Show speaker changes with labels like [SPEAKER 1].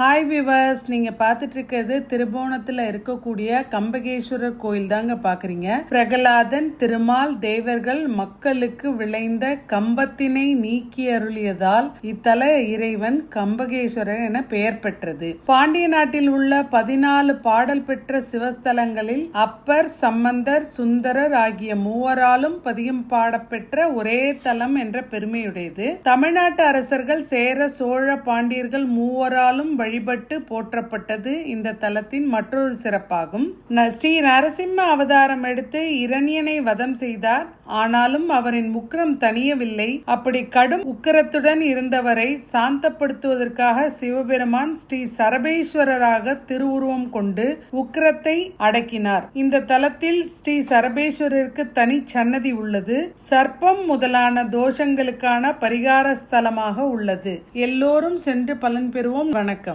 [SPEAKER 1] Hi viewers, நீங்க பார்த்துட்டு இருக்கிறது திருபுவனத்தில் இருக்கக்கூடிய கம்பகேஸ்வரர் கோயில் தாங்க பாக்குறீங்க. பிரகலாதன் திருமால் தேவர்கள் மக்களுக்கு விளைந்த கம்பத்தினை நீக்கி அருளியதால் இத்தல இறைவன் கம்பகேஸ்வரர் என பெயர் பெற்றது. பாண்டிய நாட்டில் உள்ள 14 பாடல் பெற்ற சிவஸ்தலங்களில் அப்பர், சம்பந்தர், சுந்தரர் ஆகிய மூவராலும் பதிகம் பாடப்பெற்ற ஒரே தலம் என்ற பெருமையுடையது. தமிழ்நாட்டு அரசர்கள் சேர, சோழ, பாண்டியர்கள் மூவராலும் வழிபட்டு போற்றப்பட்டது இந்த தலத்தின் மற்றொரு சிறப்பாகும். ஸ்ரீ நரசிம்ம அவதாரம் எடுத்து இரணியனை வதம் செய்தார். ஆனாலும் அவரின் உக்கிரம் தணியவில்லை. அப்படி கடும் உக்கிரத்துடன் இருந்தவரை சாந்தப்படுத்துவதற்காக சிவபெருமான் ஸ்ரீ சரபேஸ்வரராக திருவுருவம் கொண்டு உக்கிரத்தை அடக்கினார். இந்த தலத்தில் ஸ்ரீ சரபேஸ்வரருக்கு தனி சன்னதி உள்ளது. சர்ப்பம் முதலான தோஷங்களுக்கான பரிகார ஸ்தலமாக உள்ளது. எல்லோரும் சென்று பலன் பெறுவோம். வணக்கம்.